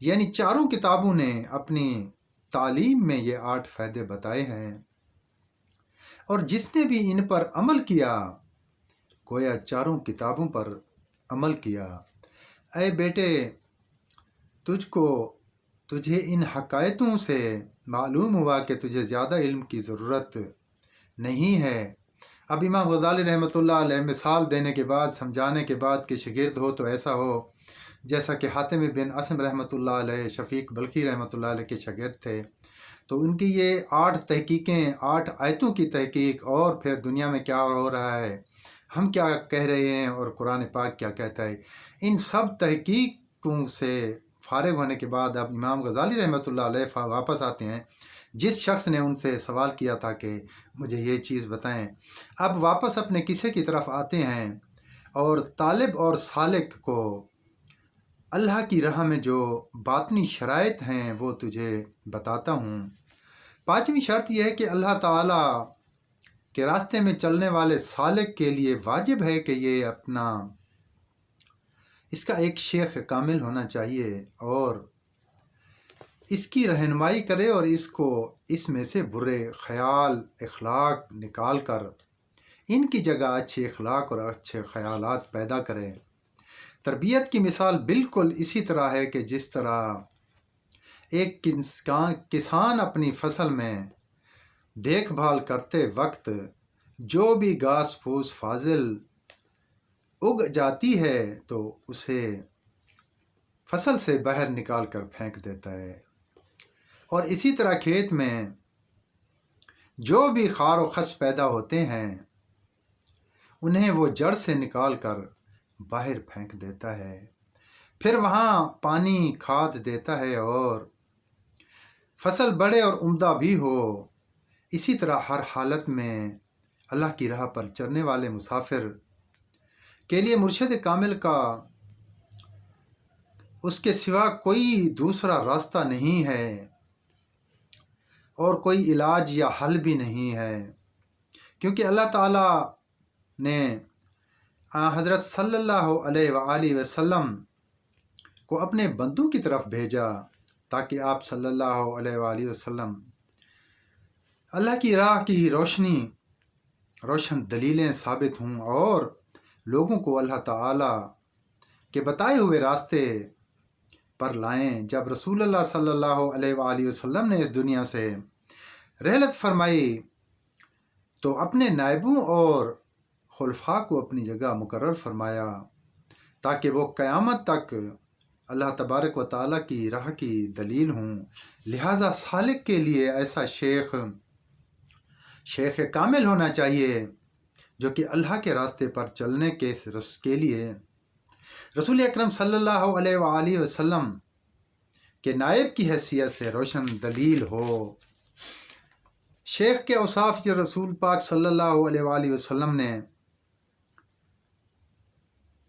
یعنی چاروں کتابوں نے اپنی تعلیم میں یہ 8 فائدے بتائے ہیں، اور جس نے بھی ان پر عمل کیا گویا چاروں کتابوں پر عمل کیا۔ اے بیٹے، تجھے ان حقائقوں سے معلوم ہوا کہ تجھے زیادہ علم کی ضرورت نہیں ہے۔ اب امام غزالی رحمۃ اللہ علیہ مثال دینے کے بعد، سمجھانے کے بعد کہ شاگرد ہو تو ایسا ہو جیسا کہ حاتم بن اسم رحمۃ اللہ علیہ شفیق بلخی رحمۃ اللہ علیہ کے شاگرد تھے، تو ان کی یہ 8 تحقیقیں، 8 آیتوں کی تحقیق، اور پھر دنیا میں کیا ہو رہا ہے، ہم کیا کہہ رہے ہیں، اور قرآن پاک کیا کہتا ہے، ان سب تحقیقوں سے فارغ ہونے کے بعد اب امام غزالی رحمۃ اللہ علیہ واپس آتے ہیں۔ جس شخص نے ان سے سوال کیا تھا کہ مجھے یہ چیز بتائیں، اب واپس اپنے قصے کی طرف آتے ہیں، اور طالب اور سالک کو اللہ کی راہ میں جو باطنی شرائط ہیں وہ تجھے بتاتا ہوں۔ 5ویں شرط یہ ہے کہ اللہ تعالیٰ کے راستے میں چلنے والے سالک کے لیے واجب ہے کہ یہ اس کا ایک شیخ کامل ہونا چاہیے، اور اس کی رہنمائی کرے، اور اس میں سے برے خیال، اخلاق نکال کر ان کی جگہ اچھے اخلاق اور اچھے خیالات پیدا کرے۔ تربیت کی مثال بالکل اسی طرح ہے کہ جس طرح ایک کسان اپنی فصل میں دیکھ بھال کرتے وقت جو بھی گھاس پھوس فاضل اگ جاتی ہے تو اسے فصل سے باہر نکال کر پھینک دیتا ہے، اور اسی طرح کھیت میں جو بھی خار و خس پیدا ہوتے ہیں انہیں وہ جڑ سے نکال کر باہر پھینک دیتا ہے، پھر وہاں پانی کھاد دیتا ہے اور فصل بڑے اور عمدہ بھی ہو۔ اسی طرح ہر حالت میں اللہ کی راہ پر چلنے والے مسافر کے لیے مرشد کامل کا اس کے سوا کوئی دوسرا راستہ نہیں ہے، اور کوئی علاج یا حل بھی نہیں ہے، کیونکہ اللہ تعالیٰ نے حضرت صلی اللہ علیہ وآلہ وسلم کو اپنے بندوں کی طرف بھیجا تاکہ آپ صلی اللہ علیہ وآلہ وسلم اللہ کی راہ کی روشن دلیلیں ثابت ہوں اور لوگوں کو اللہ تعالیٰ کے بتائے ہوئے راستے پر لائیں۔ جب رسول اللہ صلی اللہ علیہ وآلہ وسلم نے اس دنیا سے رحلت فرمائی تو اپنے نائبوں اور خلفاء کو اپنی جگہ مقرر فرمایا تاکہ وہ قیامت تک اللہ تبارک و تعالیٰ کی راہ کی دلیل ہوں۔ لہٰذا سالک کے لیے ایسا شیخ کامل ہونا چاہیے جو کہ اللہ کے راستے پر چلنے کے لیے رسول اکرم صلی اللہ علیہ وآلہ وسلم کے نائب کی حیثیت سے روشن دلیل ہو۔ شیخ کے اوصاف جو رسول پاک صلی اللہ علیہ وآلہ وسلم نے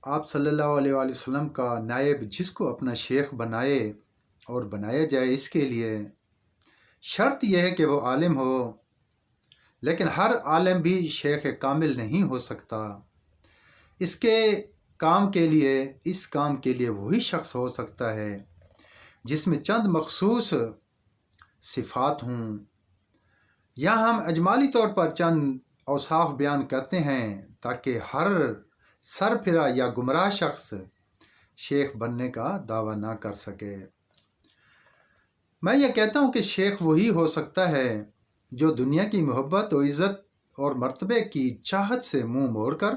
آپ صلی اللہ علیہ وآلہ وسلم کا نائب جس کو اپنا شیخ بنائے اور بنایا جائے، اس کے لیے شرط یہ ہے کہ وہ عالم ہو، لیکن ہر عالم بھی شیخ کامل نہیں ہو سکتا۔ اس کام کے لیے وہی شخص ہو سکتا ہے جس میں چند مخصوص صفات ہوں۔ یہاں ہم اجمالی طور پر چند اوصاف بیان کرتے ہیں تاکہ ہر سرفرا یا گمراہ شخص شیخ بننے کا دعویٰ نہ کر سکے۔ میں یہ کہتا ہوں کہ شیخ وہی ہو سکتا ہے جو دنیا کی محبت و عزت اور مرتبے کی چاہت سے منہ موڑ کر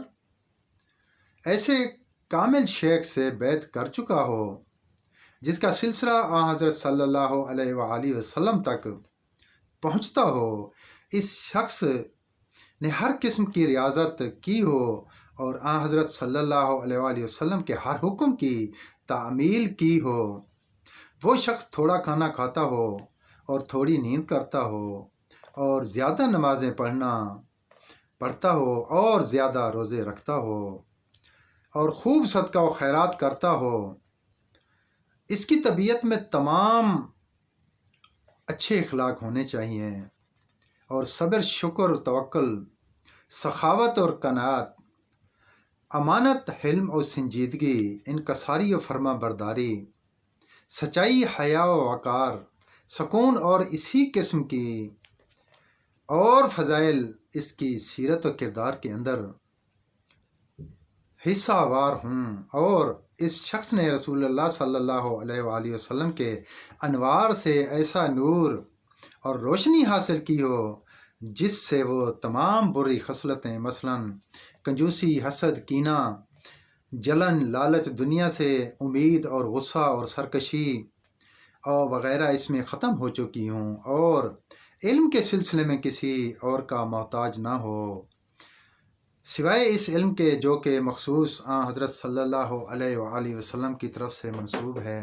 ایسے کامل شیخ سے بیعت کر چکا ہو جس کا سلسلہ حضرت صلی اللہ علیہ وآلہ وسلم تک پہنچتا ہو۔ اس شخص نے ہر قسم کی ریاضت کی ہو اور حضرت صلی اللہ علیہ وآلہ وسلم کے ہر حکم کی تعمیل کی ہو۔ وہ شخص تھوڑا کھانا کھاتا ہو اور تھوڑی نیند کرتا ہو، اور زیادہ نمازیں پڑھتا ہو اور زیادہ روزے رکھتا ہو، اور خوب صدقہ و خیرات کرتا ہو۔ اس کی طبیعت میں تمام اچھے اخلاق ہونے چاہیے، اور صبر، شکر، توکل، سخاوت اور قناعت، امانت، حلم اور سنجیدگی، انکساری و فرما برداری، سچائی، حیا و وقار، سکون اور اسی قسم کی اور فضائل اس کی سیرت و کردار کے اندر حصہ وار ہوں، اور اس شخص نے رسول اللہ صلی اللہ علیہ وآلہ وسلم کے انوار سے ایسا نور اور روشنی حاصل کی ہو جس سے وہ تمام بری خصلتیں مثلا کنجوسی، حسد، کینہ، جلن، لالچ، دنیا سے امید اور غصہ اور سرکشی اور وغیرہ اس میں ختم ہو چکی ہوں، اور علم کے سلسلے میں کسی اور کا محتاج نہ ہو سوائے اس علم کے جو کہ مخصوص حضرت صلی اللہ علیہ وآلہ وسلم کی طرف سے منسوب ہے۔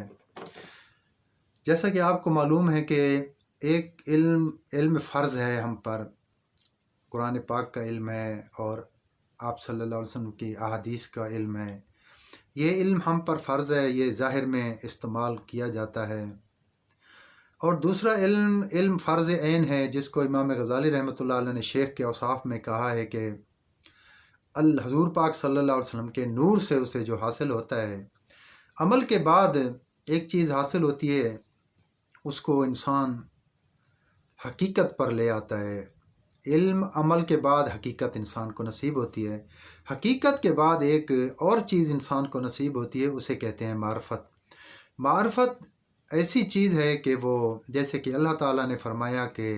جیسا کہ آپ کو معلوم ہے کہ ایک علم فرض ہے ہم پر، قرآن پاک کا علم ہے اور آپ صلی اللہ علیہ وسلم کی احادیث کا علم ہے۔ یہ علم ہم پر فرض ہے، یہ ظاہر میں استعمال کیا جاتا ہے۔ اور دوسرا علم فرض عین ہے جس کو امام غزالی رحمۃ اللہ علیہ نے شیخ کے اوصاف میں کہا ہے کہ حضور پاک صلی اللہ علیہ وسلم کے نور سے اسے جو حاصل ہوتا ہے، عمل کے بعد ایک چیز حاصل ہوتی ہے، اس کو انسان حقیقت پر لے آتا ہے۔ علم عمل کے بعد حقیقت انسان کو نصیب ہوتی ہے، حقیقت کے بعد ایک اور چیز انسان کو نصیب ہوتی ہے، اسے کہتے ہیں معرفت۔ معرفت ایسی چیز ہے کہ وہ جیسے کہ اللہ تعالیٰ نے فرمایا کہ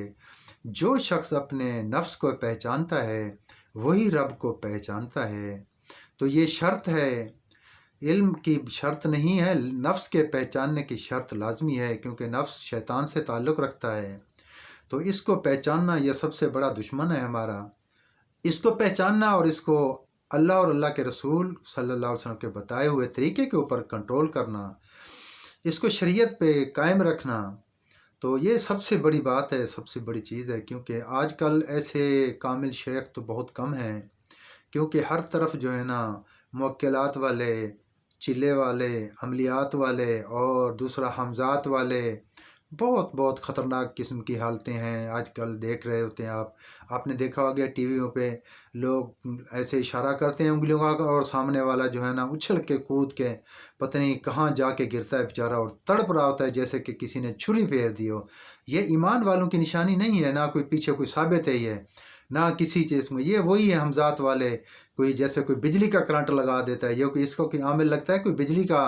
جو شخص اپنے نفس کو پہچانتا ہے وہی رب کو پہچانتا ہے۔ تو یہ شرط ہے، علم کی شرط نہیں ہے، نفس کے پہچاننے کی شرط لازمی ہے، کیونکہ نفس شیطان سے تعلق رکھتا ہے۔ تو اس کو پہچاننا یہ سب سے بڑا دشمن ہے ہمارا۔ اس کو پہچاننا اور اس کو اللہ اور اللہ کے رسول صلی اللہ علیہ وسلم کے بتائے ہوئے طریقے کے اوپر کنٹرول کرنا، اس کو شریعت پہ قائم رکھنا، تو یہ سب سے بڑی بات ہے، سب سے بڑی چیز ہے۔ کیونکہ آج کل ایسے کامل شیخ تو بہت کم ہیں، کیونکہ ہر طرف جو ہے نا موکلات والے، چلے والے، عملیات والے اور دوسرا حمزات والے، بہت خطرناک قسم کی حالتیں ہیں آج کل دیکھ رہے ہوتے ہیں آپ نے دیکھا ہوگا ٹی ویوں پہ لوگ ایسے اشارہ کرتے ہیں انگلیوں کا اور سامنے والا جو ہے نا اچھل کے کود کے پتہ نہیں کہاں جا کے گرتا ہے بیچارہ اور تڑپ رہا ہوتا ہے جیسے کہ کسی نے چھری پھیر دی ہو۔ یہ ایمان والوں کی نشانی نہیں ہے، نہ کوئی پیچھے کوئی ثابت ہے یہ، نہ کسی چیز میں۔ یہ وہی ہے حمزات والے، کوئی جیسے کوئی بجلی کا کرنٹ لگا دیتا ہے، یہ اس کو کوئی عامل لگتا ہے کوئی بجلی کا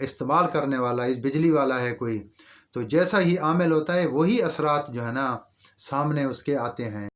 استعمال کرنے والا، اس بجلی والا ہے کوئی، تو جیسا ہی عامل ہوتا ہے وہی اثرات جو ہے نا سامنے اس کے آتے ہیں۔